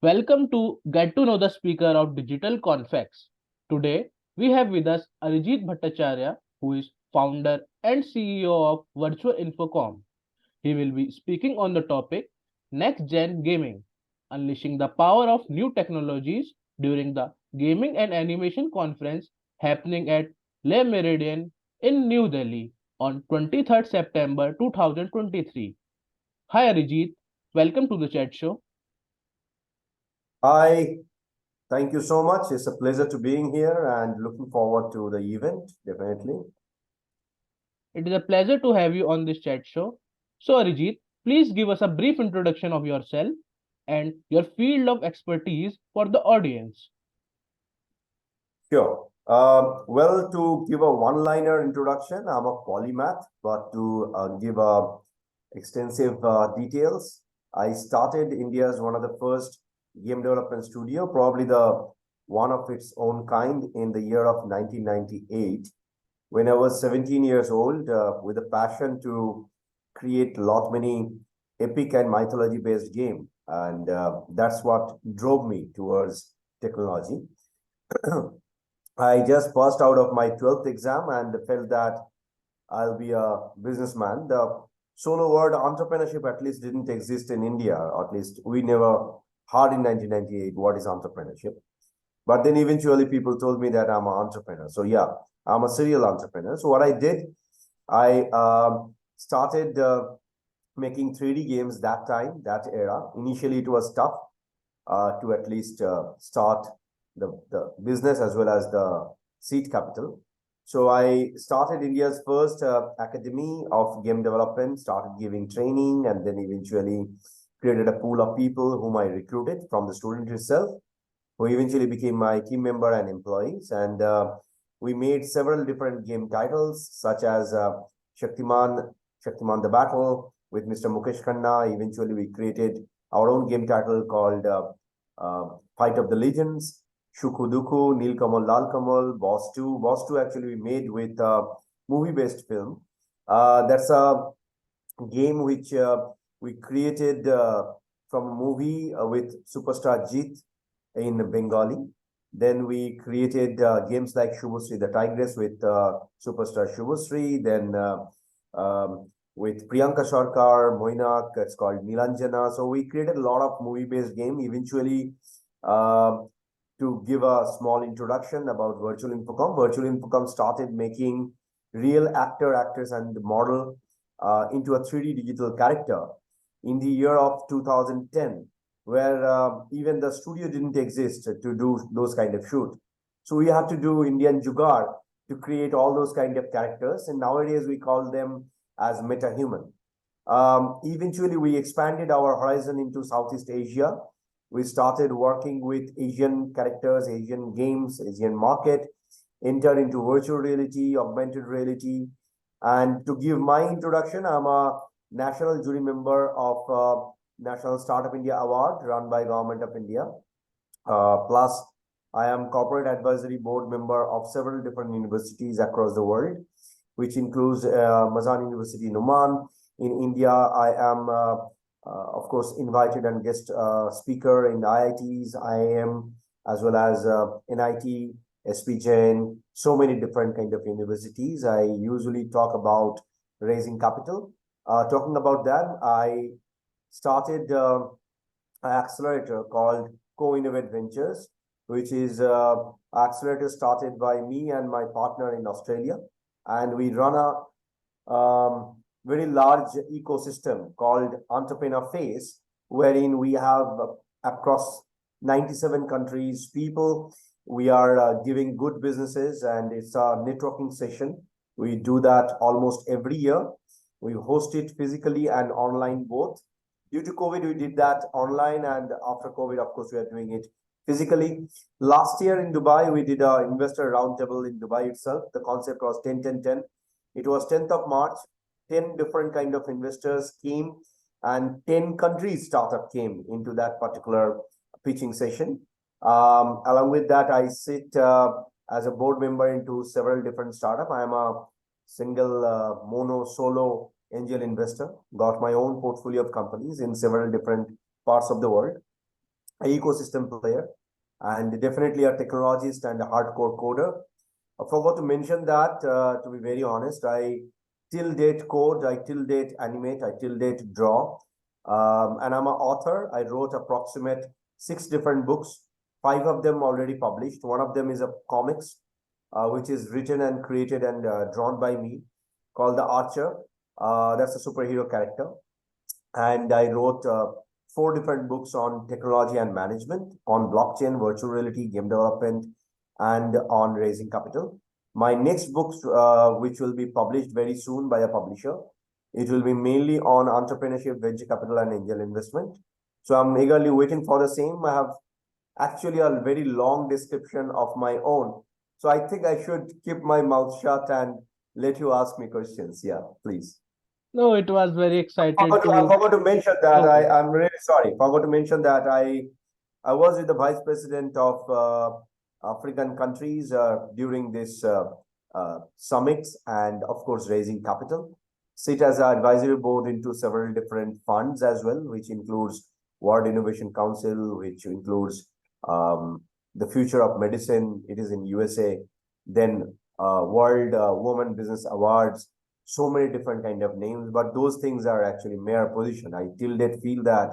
Welcome to Get to Know the Speaker of Digital Confex. Today, we have with us Arijit Bhattacharyya, who is founder and CEO of virtualinfocom. He will be speaking on the topic Next Gen Gaming, unleashing the power of new technologies during the Gaming and Animation Conference happening at Le Méridien in New Delhi on 23rd September 2023. Hi Arijit, welcome to the chat show. Hi, thank you so much. It's a pleasure to being here and looking forward to the event, definitely. It is a pleasure to have you on this chat show. So, Arijit, please give us a brief introduction of yourself and your field of expertise for the audience. Sure. Well, to give a one-liner introduction, I'm a polymath, but to give extensive details, I started India's one of the first game development studio, probably the one of its own kind in the year of 1998. When I was 17 years old, with a passion to create lot many epic and mythology-based game, and that's what drove me towards technology. I just passed out of my 12th exam and felt that I'll be a businessman. The solo word entrepreneurship at least didn't exist in India, or at least we never heard in 1998 what is entrepreneurship. But then eventually people told me that I'm an entrepreneur. So yeah, I'm a serial entrepreneur. So what I did, I started making 3D games that time, that era. Initially, it was tough to at least start the business as well as the seed capital. So I started India's first academy of game development, started giving training, and then eventually created a pool of people whom I recruited from the student itself, who eventually became my team member and employees. And we made several different game titles, such as Shaktiman the Battle with Mr. Mukesh Khanna. Eventually, we created our own game title called Fight of the Legends, Shukhu Dukhu, Neel Kamal, Lal Kamal, Boss 2. Boss 2 actually we made with movie-based film. That's a game which we created from a movie with superstar Jeet in Bengali. Then we created games like Shubhasri the Tigress with superstar Shubhasri. Then with Priyanka Sarkar, Moinak, it's called Nilanjana. So we created a lot of movie-based game. Eventually, to give a small introduction about Virtual Infocom started making real actor, actors, and model into a 3D digital character in the year of 2010, where even the studio didn't exist to do those kind of shoot. So we had to do Indian Jugaad to create all those kind of characters, and nowadays we call them as meta-human. Eventually, we expanded our horizon into Southeast Asia. We started working with Asian characters, Asian games, Asian market, entered into virtual reality, augmented reality. And to give my introduction, I'm a national jury member of National Startup India Award run by Government of India. Plus, I am corporate advisory board member of several different universities across the world, which includes Mazan University in Oman. In India, I am, of course, invited and guest speaker in IITs, IIM, as well as NIT, SP Jain, so many different kind of universities. I usually talk about raising capital. Talking about that, I started an accelerator called Co-Innovate Ventures, which is an accelerator started by me and my partner in Australia. And we run a very large ecosystem called Entrepreneursface, wherein we have across 97 countries people. We are giving good businesses, and it's a networking session. We do that almost every year. We host it physically and online both. Due to COVID, we did that online, and after COVID, of course, we are doing it physically. Last year in Dubai, we did an investor roundtable in Dubai itself. The concept was 10-10-10. It was 10th of March. 10 different kind of investors came, and 10 countries startup came into that particular pitching session. Along with that, I sit as a board member into several different startups. I am a single mono solo angel investor, got my own portfolio of companies in several different parts of the world. an ecosystem player, and definitely a technologist and a hardcore coder. I forgot to mention that, to be very honest, I till date code, I till date animate, I till date draw. And I'm an author. I wrote approximate 6 different books, 5 of them already published. One of them is a comics, which is written and created and drawn by me, called The Archer. That's a superhero character. And I wrote 4 different books on technology and management, on blockchain, virtual reality, game development, and on raising capital. My next book, which will be published very soon by a publisher, it will be mainly on entrepreneurship, venture capital, and angel investment. So I'm eagerly waiting for the same. I have actually a very long description of my own. So I think I should keep my mouth shut and let you ask me questions. Yeah, please. No, it was very excited I to. forgot to mention that. Okay. I'm really sorry. Forgot to mention that I was with the vice president of African countries during this summits, and of course raising capital. Sit as an advisory board into several different funds as well, which includes World Innovation Council, which includes the Future of Medicine. It is in USA. Then World Women Business Awards. So many different kind of names, but those things are actually mere position. I till date feel that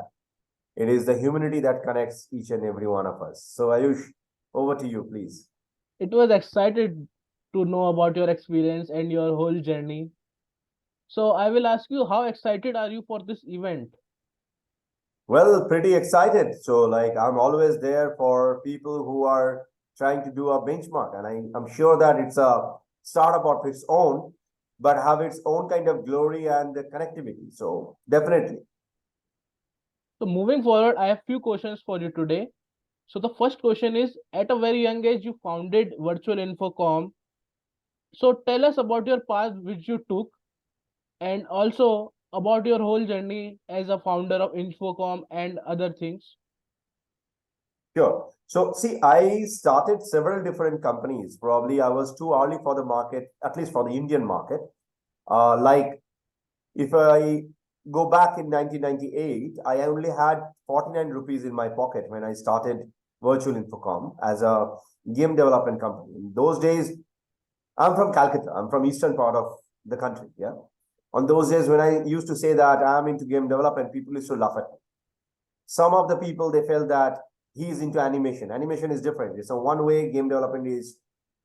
it is the humanity that connects each and every one of us. So Ayush, over to you, please. It was excited to know about your experience and your whole journey. So I will ask you, how excited are you for this event? Well, pretty excited. So like I'm always there for people who are trying to do a benchmark, and I'm sure that it's a startup of its own, but have its own kind of glory and connectivity. So definitely. So moving forward, I have few questions for you today. So the first question is, at a very young age, you founded Virtual Infocom. So tell us about your path which you took, and also about your whole journey as a founder of Infocom and other things. Sure. So see, I started several different companies. Probably I was too early for the market, at least for the Indian market. Like if I go back in 1998, I only had 49 rupees in my pocket when I started Virtual Infocom as a game development company. In those days, I'm from Calcutta. I'm from eastern part of the country. Yeah. On those days when I used to say that I'm into game development, people used to laugh at me. Some of the people, they felt that he's into animation. Animation is different. It's a one way. Game development is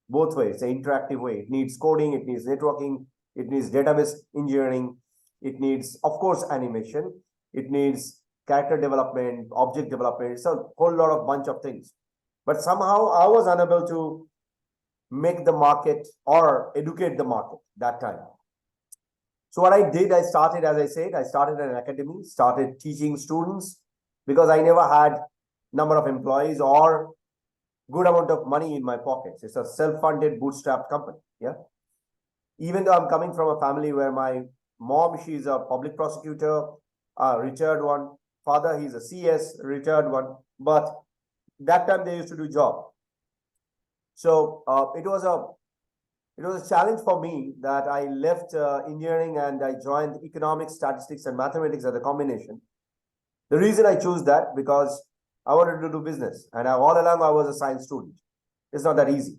both ways. It's an interactive way. It needs coding, it needs networking, it needs database engineering, it needs, of course, animation, it needs character development, object development. It's a whole lot of bunch of things. But somehow I was unable to make the market or educate the market that time. So what I did, I started, as I said, I started an academy, started teaching students, because I never had number of employees or good amount of money in my pockets. It's a self-funded, bootstrapped company. Yeah. Even though I'm coming from a family where my mom, she's a public prosecutor, retired one. Father, he's a CS, retired one. But that time they used to do job. So it was a challenge for me that I left engineering and I joined economics, statistics, and mathematics as a combination. The reason I chose that, because I wanted to do business, and all along I was a science student. It's not that easy.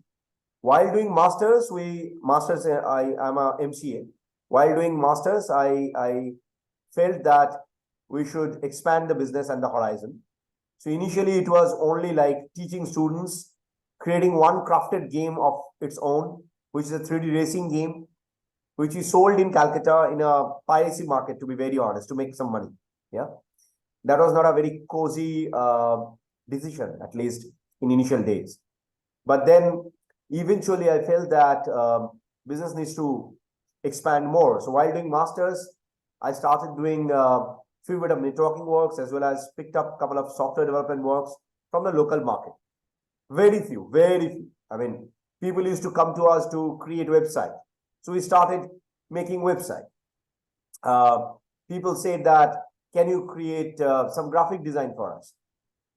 While doing masters, I'm a MCA. While doing masters, I felt that we should expand the business and the horizon. So initially it was only like teaching students, creating one crafted game of its own, which is a 3D racing game, which is sold in Calcutta in a piracy market, to be very honest, to make some money. Yeah. That was not a very cozy decision, at least in initial days. But then eventually I felt that business needs to expand more. So while doing masters, I started doing few bit of networking works, as well as picked up a couple of software development works from the local market. Very few, very few. I mean, people used to come to us to create website. So we started making website. People said that, can you create some graphic design for us?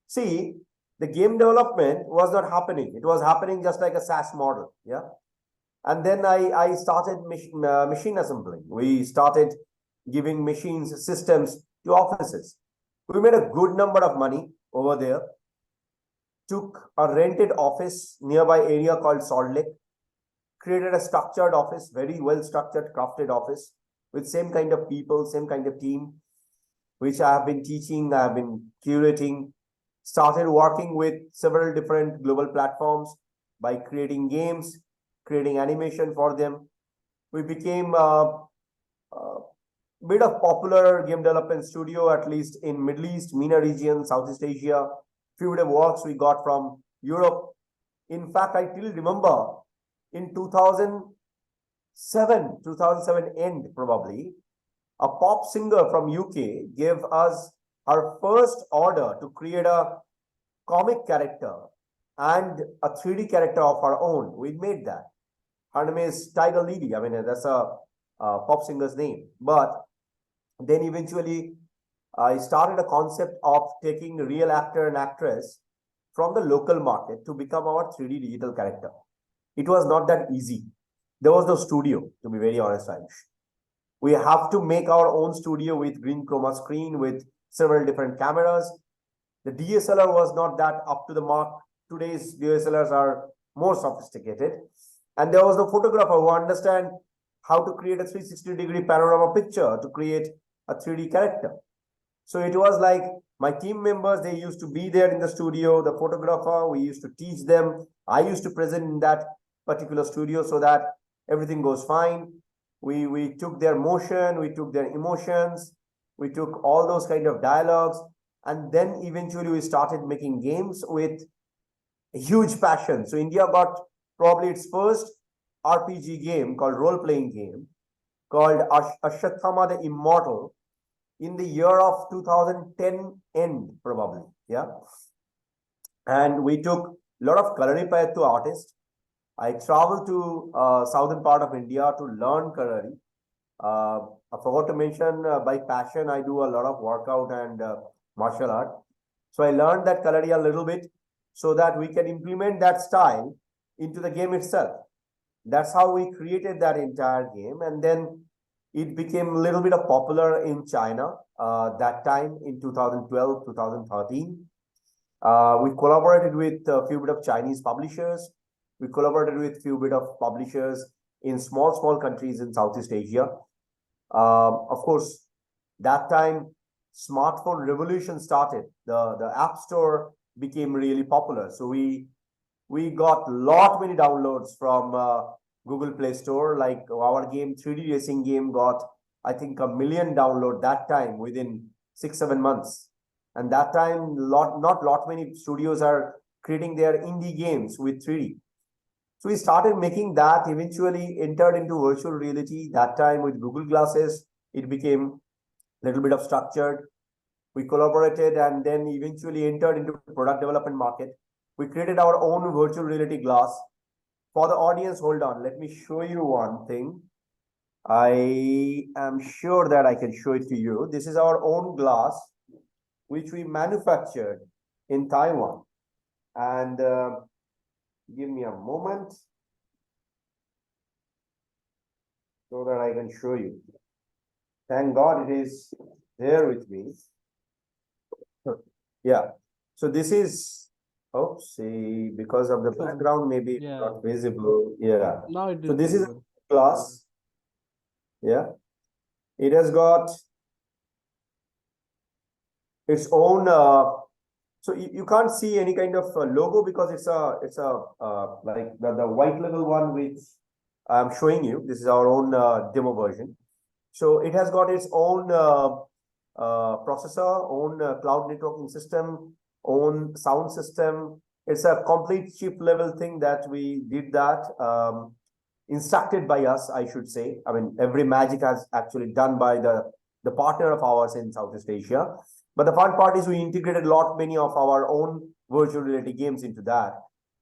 See, the game development was not happening. It was happening just like a SaaS model. Yeah. And then I started machine assembling. We started giving machines, systems to offices. We made a good number of money. over there, took a rented office nearby area called Salt Lake, created a structured office, very well structured, crafted office with same kind of people, same kind of team, which I have been teaching, I have been curating, started working with several different global platforms by creating games, creating animation for them. We became a bit of popular game development studio, at least in Middle East, MENA region, Southeast Asia. Few bit of works we got from Europe. In fact, I still remember in 2007 end probably, a pop singer from UK gave us her first order to create a comic character and a 3D character of her own. We made that. Her name is Tiger Lily. I mean, that's a pop singer's name. But then eventually, I started a concept of taking real actor and actress from the local market to become our 3D digital character. It was not that easy. There was no studio, to be very honest, Ayush. We have to make our own studio with green chroma screen, with several different cameras. The DSLR was not that up to the mark. Today's DSLRs are more sophisticated. And there was no photographer who understand how to create a 360-degree panorama picture to create a 3D character. So it was like my team members, they used to be there in the studio, the photographer, we used to teach them. I used to present in that particular studio so that everything goes fine. We took their motion, we took their emotions, we took all those kind of dialogues. And then eventually we started making games with a huge passion. So India got probably its first RPG game called role-playing game called Ashwathama the Immortal in the year of 2010 end probably. Yeah. And we took a lot of Kalari Payattu artists. I traveled to southern part of India to learn Kalari. I forgot to mention by passion, I do a lot of workout and martial art. So I learned that Kalari a little bit so that we can implement that style into the game itself. That's how we created that entire game. And then it became a little bit of popular in China that time in 2012, 2013. We collaborated with a few bit of Chinese publishers. We collaborated with a few bit of publishers in small countries in Southeast Asia. Of course, that time, smartphone revolution started. The App Store became really popular. So we got many downloads from Google Play Store. Like our game, 3D racing game, got I think 1 million download that time within 6-7 months. And that time, not many studios are creating their indie games with 3D. So we started making that, eventually entered into virtual reality. That time with Google Glasses, it became a little bit of structured. We collaborated and then eventually entered into product development market. We created our own virtual reality glass. For the audience, hold on, let me show you one thing. I am sure that I can show it to you. This is our own glass, which we manufactured in Taiwan. And give me a moment so that I can show you. Thank God it is there with me. Yeah. So this is, see, because of the background, maybe it's not visible. Yeah. Now it is. So this is a glass. Yeah. It has got its own. So you can't see any kind of logo because it's a like the white label one which I'm showing you. This is our own demo version. So it has got its own processor, own cloud networking system, own sound system. It's a complete chip level thing that we did that. Instructed by us, I should say. I mean, every magic has actually done by the partner of ours in Southeast Asia. But the fun part is we integrated many of our own virtual reality games into that.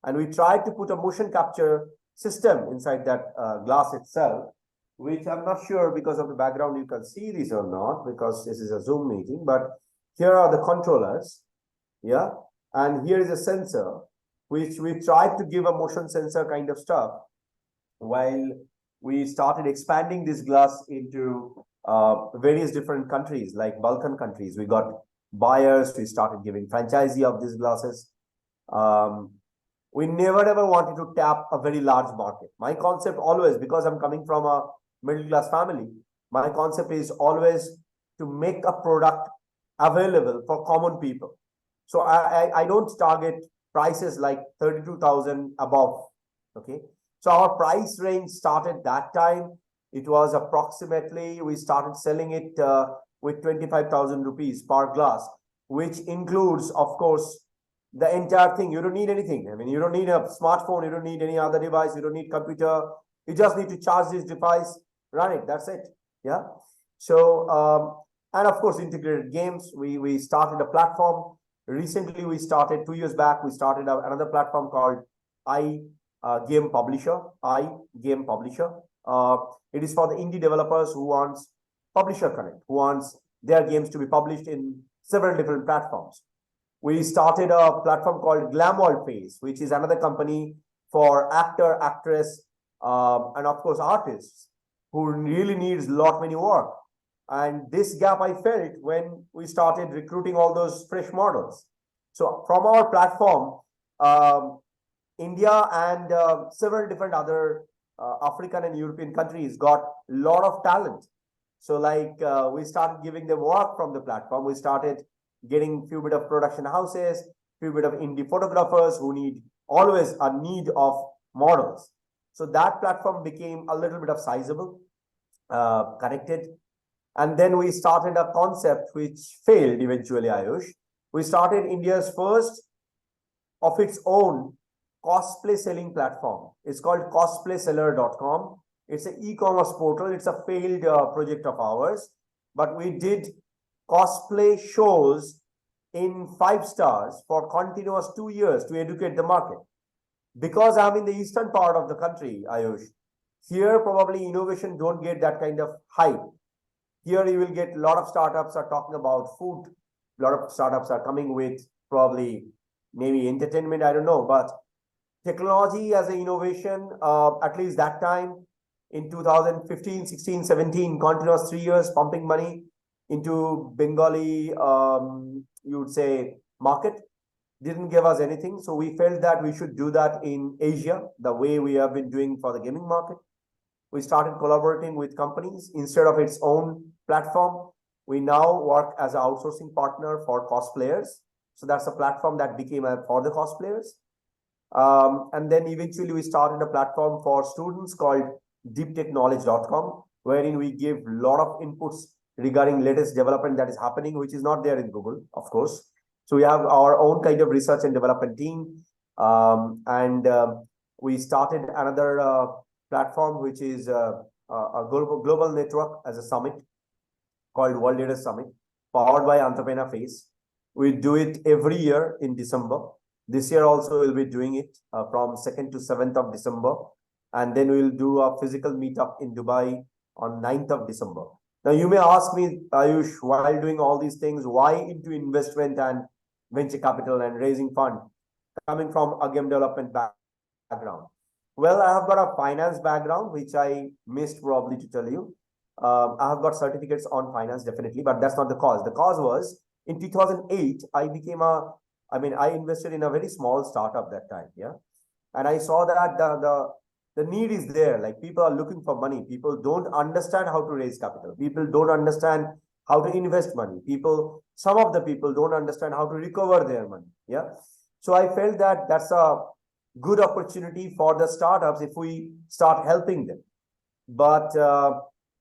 And we tried to put a motion capture system inside that glass itself, which I'm not sure because of the background you can see this or not, because this is a Zoom meeting. But here are the controllers. Yeah. And here is a sensor, which we tried to give a motion sensor kind of stuff while we started expanding this glass into various different countries like Balkan countries. We got buyers. We started giving franchisee of these glasses. We never ever wanted to tap a very large market. My concept always, because I'm coming from a middle class family, my concept is always to make a product available for common people. So I don't target prices like 32,000 above. Okay. So our price range started that time. It was approximately, we started selling it with 25,000 rupees per glass, which includes, of course, the entire thing. You don't need anything. I mean, you don't need a smartphone. You don't need any other device. You don't need computer. You just need to charge this device, run it. That's it. Yeah. So, and of course, integrated games. We started a platform. Recently, we started 2 years back. We started another platform called Game Publisher. Game Publisher. It is for the indie developers who wants Publisher Connect, who wants their games to be published in several different platforms. We started a platform called Face, which is another company for actor, actress, and of course artists who really needs many work. And this gap I felt when we started recruiting all those fresh models. So from our platform, India and several different other African and European countries got a lot of talent. So like we started giving them work from the platform. We started getting few bit of production houses, few bit of indie photographers who need always a need of models. So that platform became a little bit of sizable, connected. And then we started a concept which failed eventually, Ayush. We started India's first of its own cosplay selling platform. It's called cosplayseller.com. It's an e-commerce portal. It's a failed project of ours, but we did cosplay shows in 5 stars for continuous 2 years to educate the market. Because I'm in the eastern part of the country, Ayush, here probably innovation don't get that kind of hype. Here you will get a lot of startups are talking about food. A lot of startups are coming with probably maybe entertainment, I don't know, but technology as an innovation, at least that time in 2015, 16, 17, continuous 3 years pumping money into Bengali, you would say, market, didn't give us anything. So we felt that we should do that in Asia, the way we have been doing for the gaming market. We started collaborating with companies instead of its own platform. We now work as an outsourcing partner for cosplayers. So that's a platform that became for the cosplayers. And then eventually we started a platform for students called deeptechknowledge.com, wherein we give a lot of inputs regarding latest development that is happening, which is not there in Google, of course. So we have our own kind of research and development team. We started another platform, which is a global network as a summit called World Leaders Summit, powered by Entrepreneursface. We do it every year in December. This year also we'll be doing it from 2nd to 7th of December. And then we'll do a physical meetup in Dubai on 9th of December. Now you may ask me, Ayush, while doing all these things, why into investment and venture capital and raising fund coming from a game development background? Well, I have got a finance background, which I missed probably to tell you. I have got certificates on finance, definitely, but that's not the cause. The cause was in 2008, I invested in a very small startup that time. Yeah. And I saw that the need is there. Like people are looking for money. People don't understand how to raise capital. People don't understand how to invest money. Some of the people don't understand how to recover their money. Yeah. So I felt that that's a good opportunity for the startups if we start helping them. But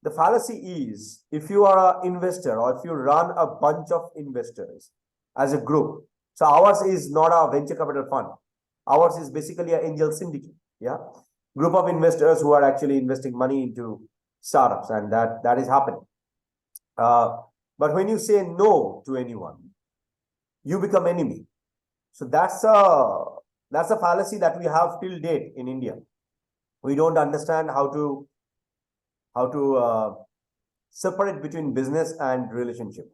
the fallacy is, if you are an investor or if you run a bunch of investors as a group, so ours is not a venture capital fund. Ours is basically an angel syndicate. Yeah. Group of investors who are actually investing money into startups, and that is happening. But when you say no to anyone, you become enemy. So that's a fallacy that we have till date in India. We don't understand how to separate between business and relationship.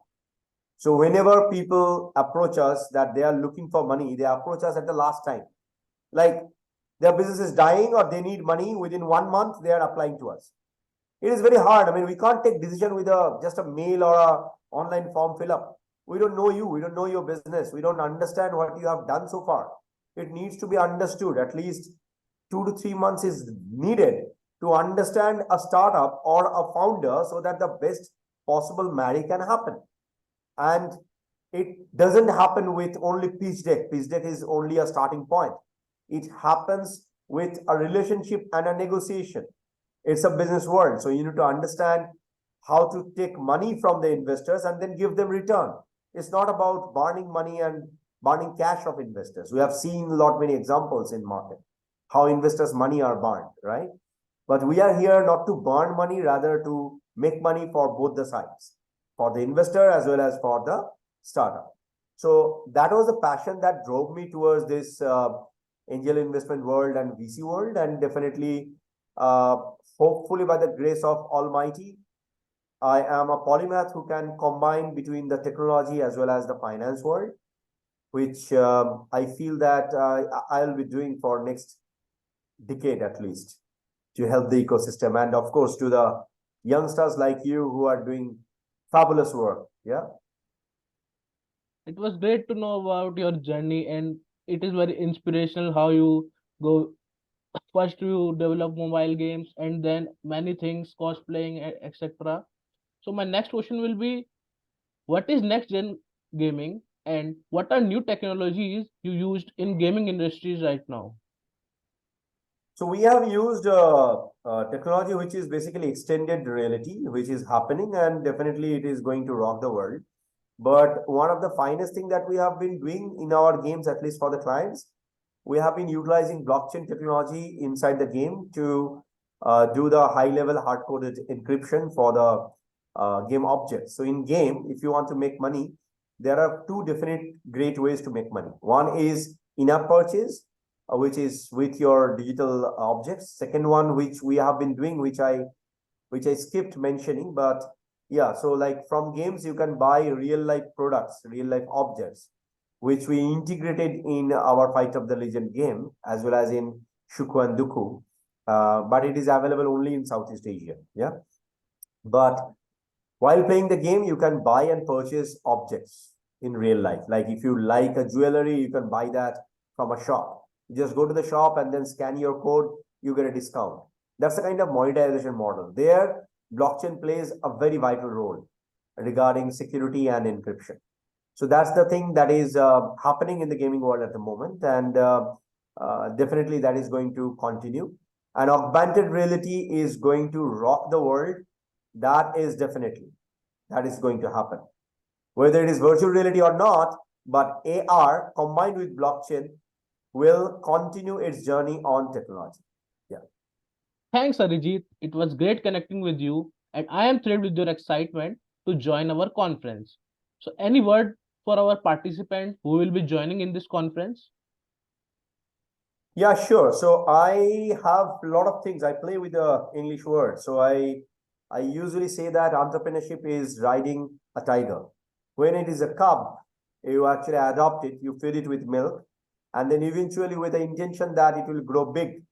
So whenever people approach us that they are looking for money, they approach us at the last time. Like their business is dying or they need money within 1 month, they are applying to us. It is very hard. I mean, we can't take decision with just a mail or a online form fill up. We don't know you. We don't know your business. We don't understand what you have done so far. It needs to be understood. At least 2 to 3 months is needed to understand a startup or a founder so that the best possible marry can happen. And it doesn't happen with only pitch deck. Pitch deck is only a starting point. It happens with a relationship and a negotiation. It's a business world. So you need to understand how to take money from the investors and then give them return. It's not about burning money and burning cash of investors. We have seen a lot many examples in market, how investors' money are burned, right? But we are here not to burn money, rather to make money for both the sides, for the investor as well as for the startup. So that was the passion that drove me towards this angel investment world and VC world. And definitely, hopefully by the grace of Almighty, I am a polymath who can combine between the technology as well as the finance world, which I feel that I'll be doing for next decade at least, to help the ecosystem, and of course to the youngsters like you who are doing fabulous work. Yeah. It was great to know about your journey, and it is very inspirational how you go first you develop mobile games and then many things, cosplaying, etc. So my next question will be, what is next gen gaming and what are new technologies you used in gaming industries right now? So we have used technology which is basically extended reality, which is happening, and definitely it is going to rock the world. But one of the finest thing that we have been doing in our games, at least for the clients, we have been utilizing blockchain technology inside the game to do the high level hard coded encryption for the game objects. So in game, if you want to make money, there are two different great ways to make money. One is in-app purchase, which is with your digital objects. Second one, which we have been doing, which I skipped mentioning, but yeah, so like from games, you can buy real life products, real life objects, which we integrated in our Fight of the Legend game, as well as in Shuku and Duku. But it is available only in Southeast Asia. Yeah. But while playing the game, you can buy and purchase objects in real life. Like if you like a jewelry, you can buy that from a shop. You just go to the shop and then scan your code, you get a discount. That's the kind of monetization model. There, blockchain plays a very vital role regarding security and encryption. So that's the thing that is happening in the gaming world at the moment. And definitely that is going to continue. And augmented reality is going to rock the world. That is going to happen. Whether it is virtual reality or not, but AR combined with blockchain will continue its journey on technology. Yeah. Thanks, Arijit. It was great connecting with you, and I am thrilled with your excitement to join our conference. So, any word for our participant who will be joining in this conference? Yeah, sure. So I have a lot of things. I play with the English word. So I usually say that entrepreneurship is riding a tiger. When it is a cub, you actually adopt it, you feed it with milk, and then eventually with the intention that it will grow big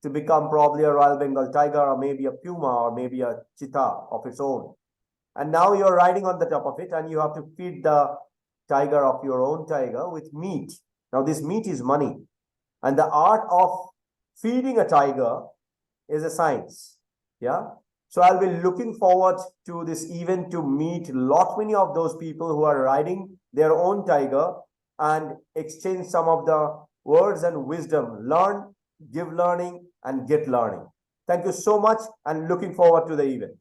to become probably a Royal Bengal tiger or maybe a puma or maybe a cheetah of its own. And now you're riding on the top of it and you have to feed the tiger of your own tiger with meat. Now this meat is money. And the art of feeding a tiger is a science. Yeah. So I'll be looking forward to this event to meet lot many of those people who are riding their own tiger and exchange some of the words and wisdom, learn, give learning, and get learning. Thank you so much and looking forward to the event.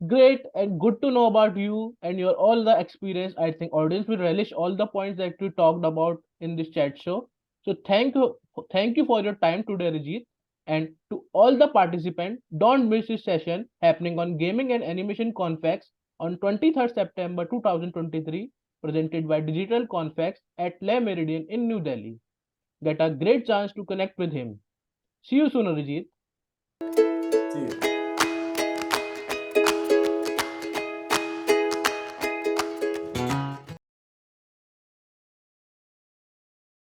Great and good to know about you and your all the experience. I think audience will relish all the points that we talked about in this chat show. So thank you for your time today, Rijit. And to all the participants, don't miss this session happening on Gaming and Animation Confex on 23rd September 2023, presented by Digital Confex at Le Meridian in New Delhi. Get a great chance to connect with him. See you soon, Arijit. See you.